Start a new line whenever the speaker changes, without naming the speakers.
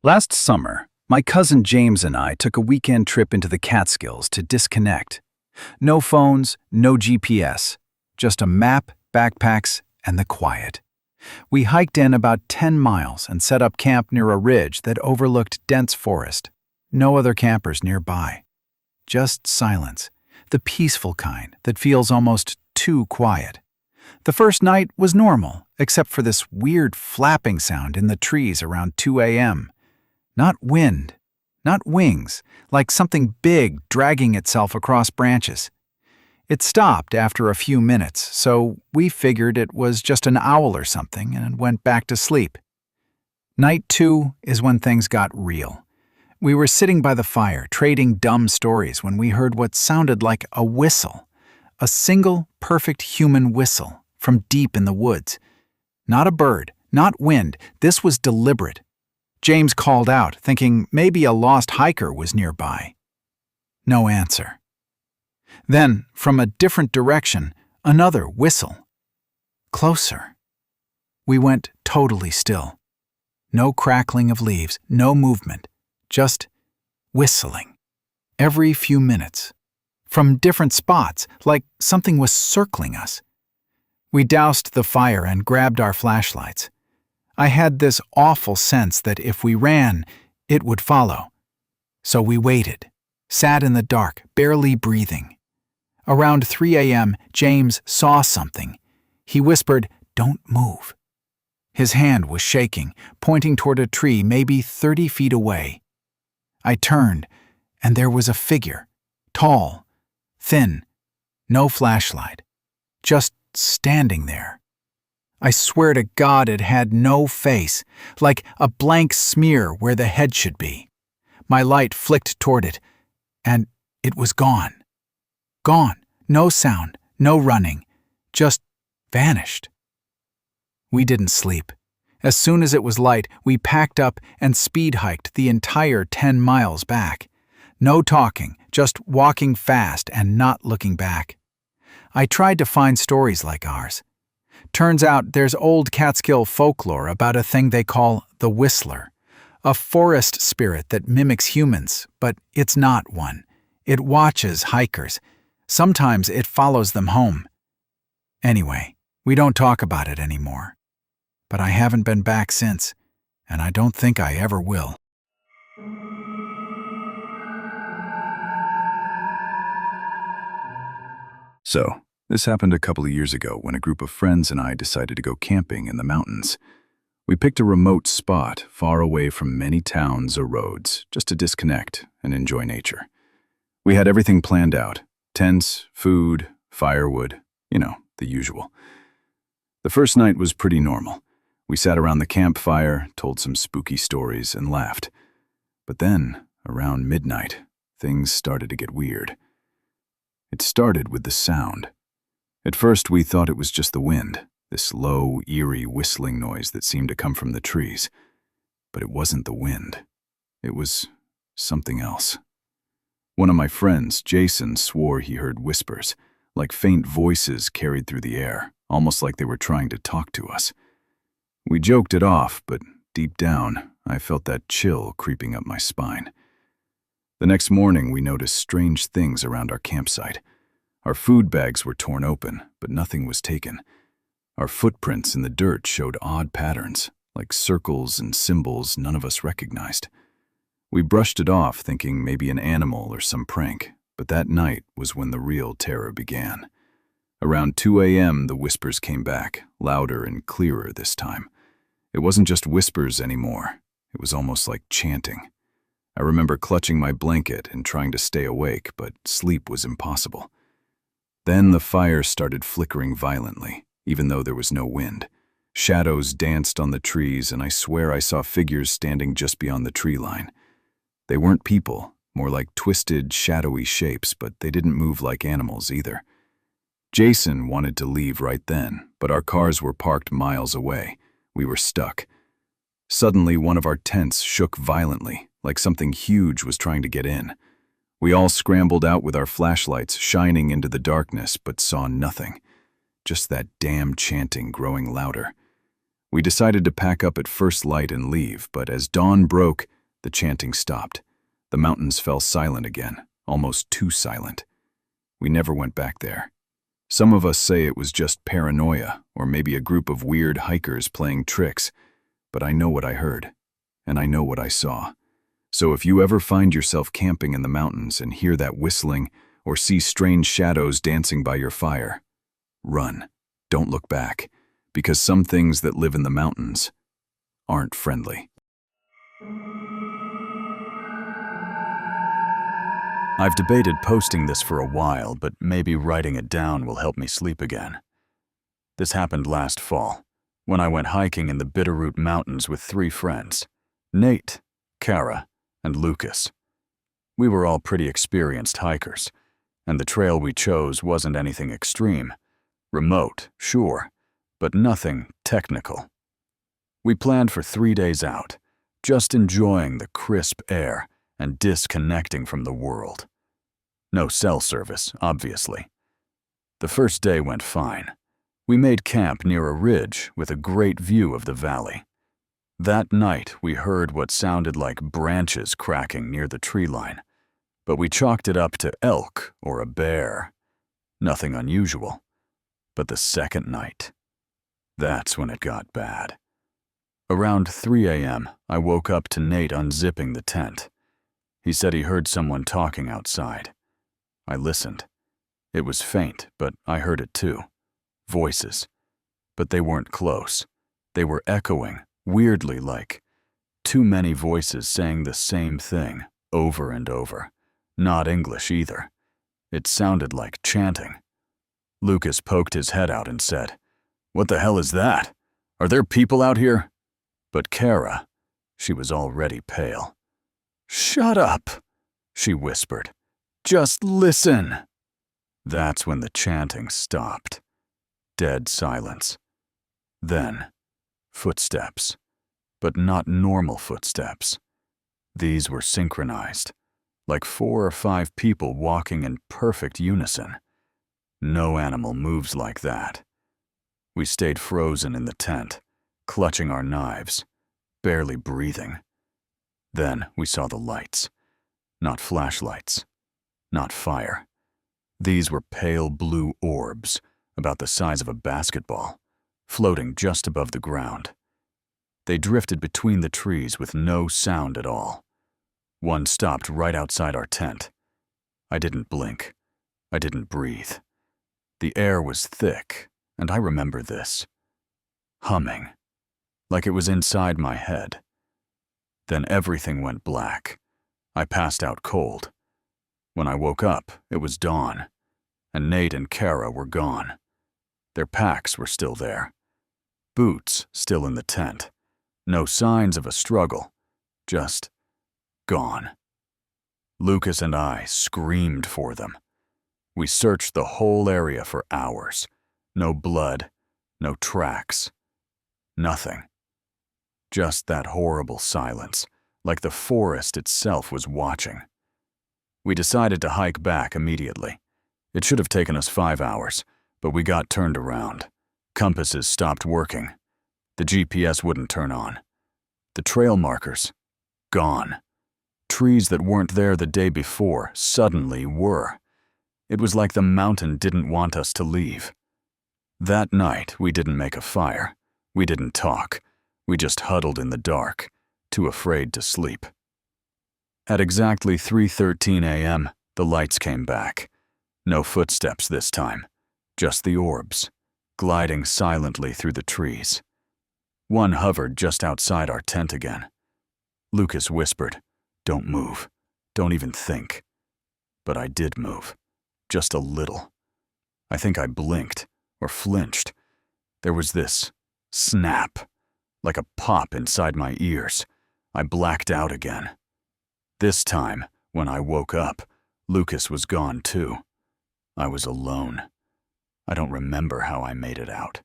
Last summer, my cousin James and I took a weekend trip into the Catskills to disconnect. No phones, no GPS, just a map, backpacks, and the quiet. We hiked in about 10 miles and set up camp near a ridge that overlooked dense forest. No other campers nearby. Just silence, the peaceful kind that feels almost too quiet. The first night was normal, except for this weird flapping sound in the trees around 2 a.m. Not wind, not wings, like something big dragging itself across branches. It stopped after a few minutes, so we figured it was just an owl or something and went back to sleep. Night 2 is when things got real. We were sitting by the fire, trading dumb stories when we heard what sounded like a whistle. A single, perfect human whistle from deep in the woods. Not a bird, not wind, this was deliberate. James called out, thinking maybe a lost hiker was nearby. No answer. Then, from a different direction, another whistle. Closer. We went totally still. No crackling of leaves, no movement, just whistling. Every few minutes. From different spots, like something was circling us. We doused the fire and grabbed our flashlights. I had this awful sense that if we ran, it would follow. So we waited, sat in the dark, barely breathing. Around 3 a.m., James saw something. He whispered, "Don't move." His hand was shaking, pointing toward a tree maybe 30 feet away. I turned, and there was a figure, tall, thin, no flashlight, just standing there. I swear to God it had no face, like a blank smear where the head should be. My light flicked toward it, and it was gone. Gone. No sound, no running, just vanished. We didn't sleep. As soon as it was light, we packed up and speed-hiked the entire 10 miles back. No talking, just walking fast and not looking back. I tried to find stories like ours. Turns out there's old Catskill folklore about a thing they call the Whistler, a forest spirit that mimics humans, but it's not one. It watches hikers. Sometimes it follows them home. Anyway, we don't talk about it anymore. But I haven't been back since, and I don't think I ever will.
So, this happened a couple of years ago when a group of friends and I decided to go camping in the mountains. We picked a remote spot far away from many towns or roads just to disconnect and enjoy nature. We had everything planned out: tents, food, firewood, the usual. The first night was pretty normal. We sat around the campfire, told some spooky stories, and laughed. But then, around midnight, things started to get weird. It started with the sound. At first, we thought it was just the wind, this low, eerie whistling noise that seemed to come from the trees. But it wasn't the wind. It was something else. One of my friends, Jason, swore he heard whispers, like faint voices carried through the air, almost like they were trying to talk to us. We joked it off, but deep down, I felt that chill creeping up my spine. The next morning, we noticed strange things around our campsite. Our food bags were torn open, but nothing was taken. Our footprints in the dirt showed odd patterns, like circles and symbols none of us recognized. We brushed it off, thinking maybe an animal or some prank, but that night was when the real terror began. Around 2 a.m., the whispers came back, louder and clearer this time. It wasn't just whispers anymore. It was almost like chanting. I remember clutching my blanket and trying to stay awake, but sleep was impossible. Then the fire started flickering violently, even though there was no wind. Shadows danced on the trees, and I swear I saw figures standing just beyond the tree line. They weren't people, more like twisted, shadowy shapes, but they didn't move like animals either. Jason wanted to leave right then, but our cars were parked miles away. We were stuck. Suddenly, one of our tents shook violently, like something huge was trying to get in. We all scrambled out with our flashlights shining into the darkness, but saw nothing. Just that damn chanting growing louder. We decided to pack up at first light and leave, but as dawn broke, The chanting stopped. The mountains fell silent again, almost too silent. We never went back there. Some of us say it was just paranoia, or maybe a group of weird hikers playing tricks, but I know what I heard, and I know what I saw. So if you ever find yourself camping in the mountains and hear that whistling, or see strange shadows dancing by your fire, run. Don't look back, because some things that live in the mountains aren't friendly.
I've debated posting this for a while, but maybe writing it down will help me sleep again. This happened last fall, when I went hiking in the Bitterroot Mountains with 3 friends, Nate, Kara, and Lucas. We were all pretty experienced hikers, and the trail we chose wasn't anything extreme. Remote, sure, but nothing technical. We planned for 3 days out, just enjoying the crisp air and disconnecting from the world. No cell service, obviously. The first day went fine. We made camp near a ridge with a great view of the valley. That night, we heard what sounded like branches cracking near the tree line, but we chalked it up to elk or a bear. Nothing unusual. But the second night, that's when it got bad. Around 3 a.m., I woke up to Nate unzipping the tent. He said he heard someone talking outside. I listened. It was faint, but I heard it too. Voices. But they weren't close. They were echoing, weirdly like too many voices saying the same thing, over and over. Not English either. It sounded like chanting. Lucas poked his head out and said, "What the hell is that? Are there people out here?" But Kara, she was already pale. "Shut up," she whispered. "Just listen." That's when the chanting stopped. Dead silence. Then, footsteps. But not normal footsteps. These were synchronized, like 4 or 5 people walking in perfect unison. No animal moves like that. We stayed frozen in the tent, clutching our knives, barely breathing. Then we saw the lights. Not flashlights. Not fire. These were pale blue orbs, about the size of a basketball, floating just above the ground. They drifted between the trees with no sound at all. One stopped right outside our tent. I didn't blink. I didn't breathe. The air was thick, and I remember this. Humming, like it was inside my head. Then everything went black. I passed out cold. When I woke up, it was dawn, and Nate and Kara were gone. Their packs were still there. Boots still in the tent. No signs of a struggle. Just gone. Lucas and I screamed for them. We searched the whole area for hours. No blood, no tracks. Nothing. Just that horrible silence, like the forest itself was watching. We decided to hike back immediately. It should have taken us 5 hours, but we got turned around. Compasses stopped working. The GPS wouldn't turn on. The trail markers, gone. Trees that weren't there the day before suddenly were. It was like the mountain didn't want us to leave. That night, we didn't make a fire. We didn't talk. We just huddled in the dark, too afraid to sleep. At exactly 3:13 a.m., the lights came back. No footsteps this time, just the orbs, gliding silently through the trees. One hovered just outside our tent again. Lucas whispered, "Don't move. Don't even think." But I did move, just a little. I think I blinked or flinched. There was this snap, like a pop inside my ears. I blacked out again. This time, when I woke up, Lucas was gone too. I was alone. I don't remember how I made it out.